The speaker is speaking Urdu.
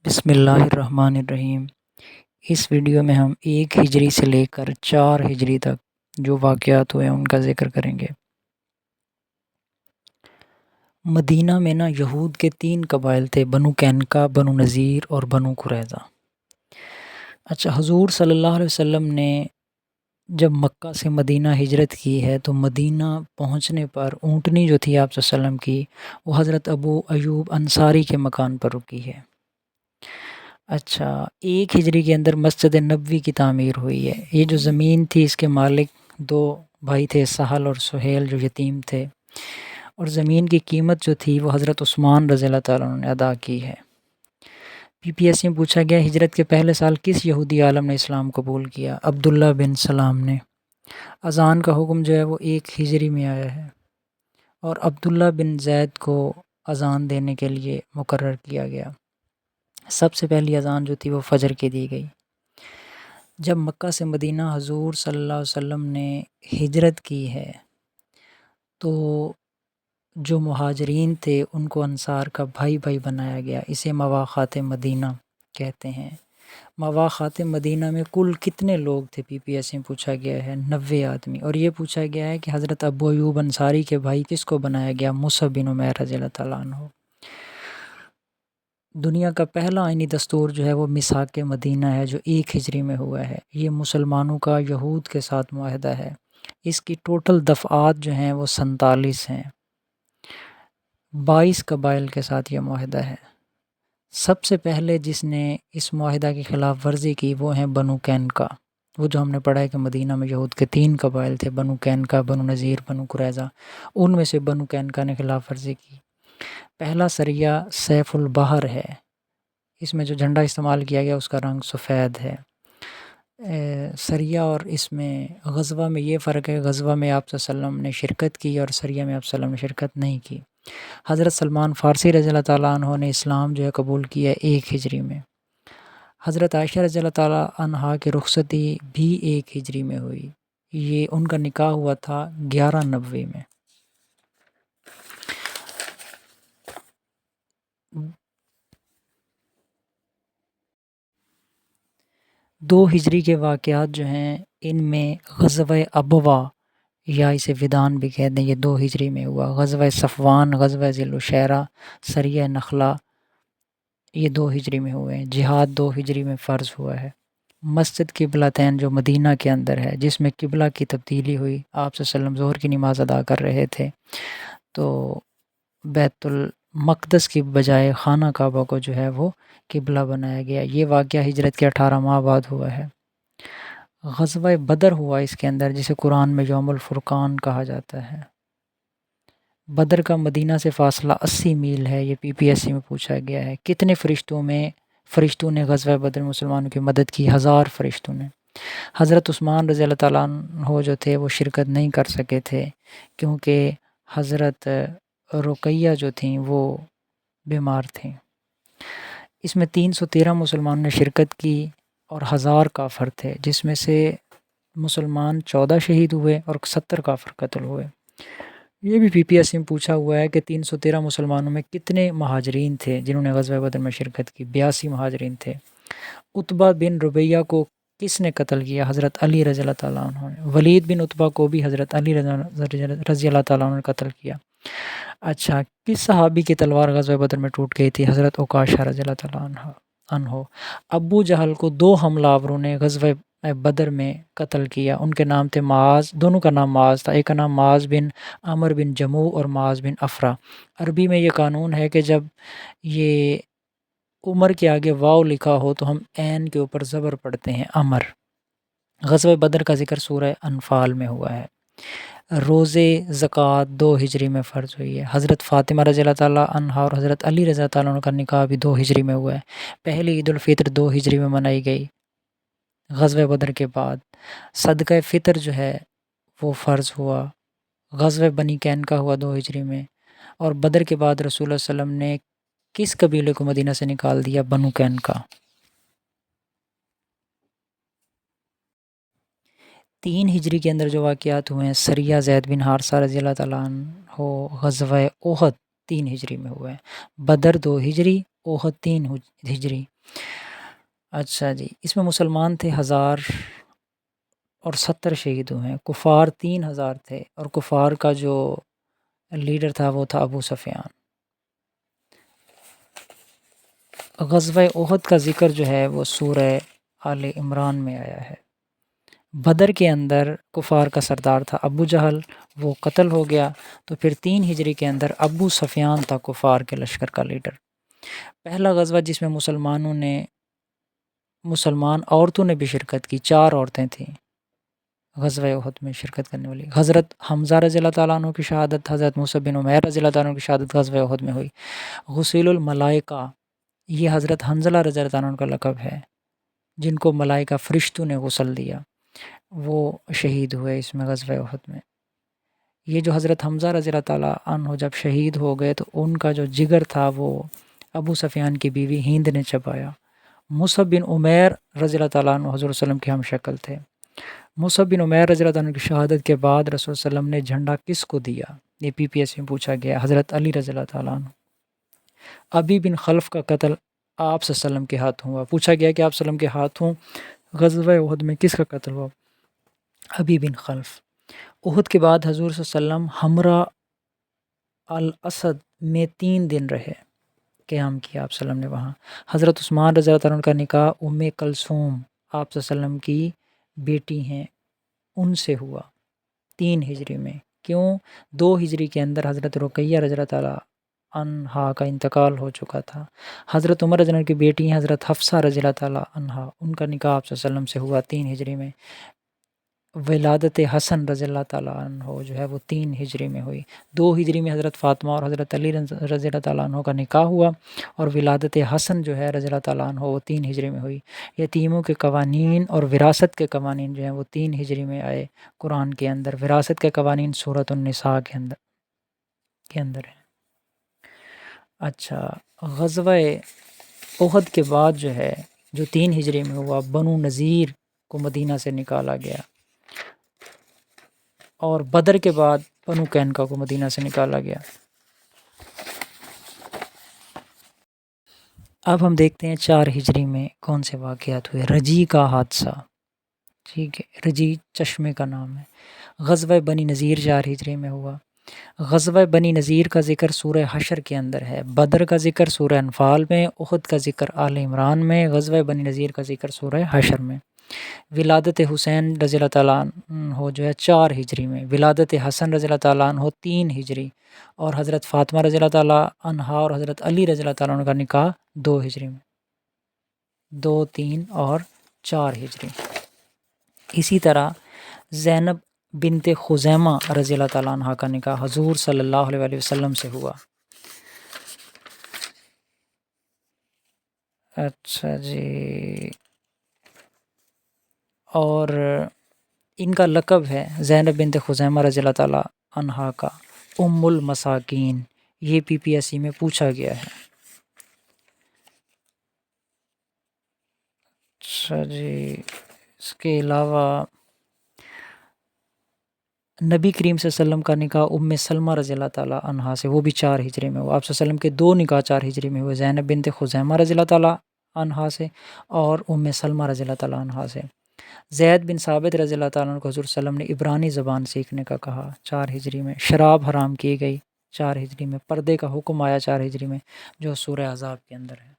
بسم اللہ الرحمن الرحیم۔ اس ویڈیو میں ہم 1 ہجری سے لے کر 4 ہجری تک جو واقعات ہوئے ہیں ان کا ذکر کریں گے۔ مدینہ میں یہود کے 3 قبائل تھے، بنو قینقاع، بنو نذیر اور بنو قریظہ۔ حضور صلی اللہ علیہ وسلم نے جب مکہ سے مدینہ ہجرت کی ہے تو مدینہ پہنچنے پر اونٹنی جو تھی آپ صلی اللہ علیہ وسلم کی، وہ حضرت ابو ایوب انصاری کے مکان پر رکی ہے۔ 1 ہجری کے اندر مسجد نبوی کی تعمیر ہوئی ہے۔ یہ جو زمین تھی اس کے مالک 2 بھائی تھے، سہل اور سہیل، جو یتیم تھے، اور زمین کی قیمت جو تھی وہ حضرت عثمان رضی اللہ تعالیٰ عنہ نے ادا کی ہے۔ PPSC میں پوچھا گیا ہجرت کے پہلے سال کس یہودی عالم نے اسلام قبول کیا؟ عبداللہ بن سلام نے۔ اذان کا حکم جو ہے وہ 1 ہجری میں آیا ہے، اور عبداللہ بن زید کو اذان دینے کے لیے مقرر کیا گیا۔ سب سے پہلی اذان جو تھی وہ فجر کی دی گئی۔ جب مکہ سے مدینہ حضور صلی اللہ علیہ وسلم نے ہجرت کی ہے تو جو مہاجرین تھے ان کو انصار کا بھائی بنایا گیا۔ اسے مواخات مدینہ کہتے ہیں۔ مواخات مدینہ میں کل کتنے لوگ تھے؟ PPSC میں پوچھا گیا ہے 90 آدمی، اور یہ پوچھا گیا ہے کہ حضرت ابو ایوب انصاری کے بھائی کس کو بنایا گیا؟ مصعب بن عمیر رضی اللہ تعالیٰ عنہ۔ دنیا کا پہلا آئینی دستور جو ہے وہ میثاق مدینہ ہے، جو 1 ہجری میں ہوا ہے۔ یہ مسلمانوں کا یہود کے ساتھ معاہدہ ہے۔ اس کی ٹوٹل دفعات جو ہیں وہ 47 ہیں۔ 22 قبائل کے ساتھ یہ معاہدہ ہے۔ سب سے پہلے جس نے اس معاہدہ کی خلاف ورزی کی وہ ہیں بنو قینقاع۔ وہ جو ہم نے پڑھا ہے کہ مدینہ میں یہود کے 3 قبائل تھے، بنو قینقاع، بنو نذیر، بنو قریظہ۔ ان میں سے بنو قینقاع نے خلاف ورزی کی۔ پہلا سریہ سیف البحر ہے۔ اس میں جو جھنڈا استعمال کیا گیا اس کا رنگ سفید ہے۔ سریہ اور اس میں غزوہ میں یہ فرق ہے، غزوہ میں آپ صلی اللہ علیہ وسلم نے شرکت کی اور سریہ میں آپ صلی اللہ علیہ وسلم نے شرکت نہیں کی۔ حضرت سلمان فارسی رضی اللہ تعالیٰ عنہ نے اسلام جو ہے قبول کیا 1 ہجری میں۔ حضرت عائشہ رضی اللہ تعالیٰ عنہ کی رخصتی بھی 1 ہجری میں ہوئی۔ یہ ان کا نکاح ہوا تھا 1190 میں۔ 2 ہجری کے واقعات جو ہیں ان میں غزوہ ابوا یا اسے ودان بھی کہتے ہیں، یہ 2 ہجری میں ہوا۔ غزوہ صفوان، غزوہ ذی الشیرہ، سریہ نخلا، یہ 2 ہجری میں ہوئے ہیں۔ جہاد 2 ہجری میں فرض ہوا ہے۔ مسجد قبلتین جو مدینہ کے اندر ہے، جس میں قبلہ کی تبدیلی ہوئی، آپ صلی اللہ علیہ وسلم ظہر کی نماز ادا کر رہے تھے تو بیت المقدس کی بجائے خانہ کعبہ کو جو ہے وہ قبلہ بنایا گیا۔ یہ واقعہ ہجرت کے 18 ماہ بعد ہوا ہے۔ غزوہ بدر ہوا اس کے اندر، جسے قرآن میں یوم الفرقان کہا جاتا ہے۔ بدر کا مدینہ سے فاصلہ 80 میل ہے۔ یہ PPSC میں پوچھا گیا ہے کتنے فرشتوں نے غزوہ بدر مسلمانوں کی مدد کی؟ 1000 فرشتوں نے۔ حضرت عثمان رضی اللہ تعالیٰ عنہ جو تھے وہ شرکت نہیں کر سکے تھے کیونکہ حضرت رقیہ جو تھیں وہ بیمار تھیں۔ اس میں 313 مسلمانوں نے شرکت کی اور 1000 کافر تھے، جس میں سے مسلمان 14 شہید ہوئے اور 70 کافر قتل ہوئے۔ یہ بھی PPSC میں پوچھا ہوا ہے کہ 313 مسلمانوں میں کتنے مہاجرین تھے جنہوں نے غزوہ بدر میں شرکت کی؟ 82 مہاجرین تھے۔ عتبہ بن ربیعہ کو کس نے قتل کیا؟ حضرت علی رضی اللہ تعالیٰ عنہ نے۔ ولید بن عتبہ کو بھی حضرت علی رضی اللہ تعالیٰ عنہ نے قتل کیا۔ کس صحابی کی تلوار غزوہ بدر میں ٹوٹ گئی تھی؟ حضرت عکاشہ رضی اللہ تعالیٰ عنہ۔ ابو جہل کو 2 حملہ آوروں نے غزوہ بدر میں قتل کیا۔ ان کے نام تھے معاذ، دونوں کا نام معاذ تھا۔ ایک کا نام معاذ بن عمر بن جموع اور معاذ بن افرا۔ عربی میں یہ قانون ہے کہ جب یہ عمر کے آگے واو لکھا ہو تو ہم عین کے اوپر زبر پڑھتے ہیں، عمر۔ غزوہ بدر کا ذکر سورہ انفال میں ہوا ہے۔ روزے زکوٰۃ 2 ہجری میں فرض ہوئی ہے۔ حضرت فاطمہ رضی اللہ تعالیٰ عنہا اور حضرت علی رضی اللہ تعالیٰ عنہ کا نکاح بھی 2 ہجری میں ہوا ہے۔ پہلی عید الفطر 2 ہجری میں منائی گئی غزوہ بدر کے بعد۔ صدقہ فطر جو ہے وہ فرض ہوا۔ غزوہ بنی قینقاع ہوا 2 ہجری میں، اور بدر کے بعد رسول اللہ صلی اللہ علیہ وسلم نے کس قبیلے کو مدینہ سے نکال دیا؟ بنو قینقاع۔ 3 ہجری کے اندر جو واقعات ہوئے ہیں، سریہ زید بن حارثہ رضی اللہ تعالیٰ عنہ، غزوہ احد 3 ہجری میں ہوئے ہیں، بدر 2 ہجری، احد 3 ہجری۔ اچھا جی، اس میں مسلمان تھے 1070 شہید ہوئے ہیں، کفار 3000 تھے، اور کفار کا جو لیڈر تھا وہ تھا ابو سفیان۔ غزوہ احد کا ذکر جو ہے وہ سورہ آل عمران میں آیا ہے۔ بدر کے اندر کفار کا سردار تھا ابو جہل، وہ قتل ہو گیا، تو پھر 3 ہجری کے اندر ابو سفیان تھا کفار کے لشکر کا لیڈر۔ پہلا غزوہ جس میں مسلمان عورتوں نے بھی شرکت کی، 4 عورتیں تھیں غزوہ احد میں شرکت کرنے والی۔ حضرت حمزہ رضی اللہ تعالیٰ عنہ کی شہادت، حضرت موسیٰ بن عمیر رضی اللہ تعالیٰ عنہ کی شہادت غزوہ احد میں ہوئی۔ غسیل الملائکہ، یہ حضرت حنظلہ رضی اللہ تعالیٰ عنہ کا لقب ہے، جن کو ملائکہ فرشتوں نے غسل دیا، وہ شہید ہوئے اس میں غزوہ احد میں۔ یہ جو حضرت حمزہ رضی اللہ تعالیٰ عنہ جب شہید ہو گئے تو ان کا جو جگر تھا وہ ابو سفیان کی بیوی ہند نے چبایا۔ مصعب بن عمیر رضی اللہ تعالیٰ عنہ حضور صلی اللہ علیہ وسلم کے ہم شکل تھے۔ مصعب بن عمیر رضی اللہ تعالیٰ عنہ کی شہادت کے بعد رسول صلی اللہ علیہ وسلم نے جھنڈا کس کو دیا؟ یہ PPSC میں پوچھا گیا، حضرت علی رضی اللہ تعالیٰ عنہ۔ ابی بن خلف کا قتل آپ صلی اللہ علیہ وسلم کے ہاتھوں ہوا، پوچھا گیا کہ آپ صلی اللہ علیہ وسلم کے ہاتھوں غزوہ احد میں کس کا قتل ہوا؟ ابی بن خلف۔ احد کے بعد حضور صلی اللہ علیہ وسلم حمراء الاسد میں 3 دن رہے، قیام کیا آپ صلی اللہ علیہ وسلم نے وہاں۔ حضرت عثمان رضی اللہ تعالیٰ عنہ کا نکاح ام کلثوم آپ صلی اللہ علیہ وسلم کی بیٹی ہیں ان سے ہوا 3 ہجری میں۔ کیوں؟ 2 ہجری کے اندر حضرت رقیہ رضی اللہ تعالیٰ عنہا کا انتقال ہو چکا تھا۔ حضرت عمر رضی اللہ عنہ کی بیٹی ہیں حضرت حفصہ رضی اللہ تعالیٰ عنہا، ان کا نکاح آپ صلی اللہ علیہ وسلم سے ہوا 3 ہجری میں۔ ولادت حسن رضی اللہ تعالیٰ عنہ جو ہے وہ 3 ہجری میں ہوئی۔ 2 ہجری میں حضرت فاطمہ اور حضرت علی رضی اللہ تعالیٰ عنہ کا نکاح ہوا، اور ولادت حسن جو ہے رضی اللہ تعالیٰ عنہ وہ 3 ہجری میں ہوئی۔ یتیموں کے قوانین اور وراثت کے قوانین جو ہیں وہ 3 ہجری میں آئے قرآن کے اندر۔ وراثت کے قوانین سورۃ النساء کے اندر ہیں۔ اچھا، غزوہ احد کے بعد جو ہے جو 3 ہجری میں ہوا، بنو نذیر کو مدینہ سے نکالا گیا، اور بدر کے بعد بنو قینقاع کو مدینہ سے نکالا گیا۔ اب ہم دیکھتے ہیں 4 ہجری میں کون سے واقعات ہوئے۔ رجی کا حادثہ، ٹھیک ہے، رجی چشمے کا نام ہے۔ غزوہ بنی نذیر 4 ہجری میں ہوا۔ غزوہ بنی نذیر کا ذکر سورہ حشر کے اندر ہے، بدر کا ذکر سورہ انفال میں، احد کا ذکر آل عمران میں، غزوہ بنی نذیر کا ذکر سورہ حشر میں۔ ولادت حسین رضی اللہ تعالیٰ عنہ جو ہے 4 ہجری میں، ولادت حسن رضی اللہ تعالیٰ عنہ 3 ہجری، اور حضرت فاطمہ رضی اللہ تعالیٰ عنہا اور حضرت علی رضی اللہ تعالیٰ عنہ کا نکاح 2 ہجری میں، 2، 3 اور 4 ہجری۔ اسی طرح زینب بنت خزیمہ رضی اللہ تعالیٰ عنہ کا نکاح حضور صلی اللہ علیہ وسلم سے ہوا۔ اچھا جی، اور ان کا لقب ہے زینب بنت خزیمہ رضی اللہ تعالیٰ عنہا کا ام المساکین، یہ PPSC میں پوچھا گیا ہے۔ اچھا جی، اس کے علاوہ نبی کریم صلی اللہ علیہ وسلم کا نکاح ام سلمہ رضی اللہ تعالیٰ عنہا سے، وہ بھی 4 ہجری میں ہوا۔ آپ صلی اللہ علیہ وسلم کے 2 نکاح 4 ہجری میں ہوئے، زینب بنت خزیمہ رضی اللہ تعالیٰ عنہا سے اور ام سلمہ رضی اللہ تعالیٰ عنہا سے۔ زید بن ثابت رضی اللہ تعالیٰ عنہ کو حضور صلی اللہ علیہ وسلم نے عبرانی زبان سیکھنے کا کہا 4 ہجری میں۔ شراب حرام کی گئی 4 ہجری میں۔ پردے کا حکم آیا 4 ہجری میں، جو سورہ احزاب کے اندر ہے۔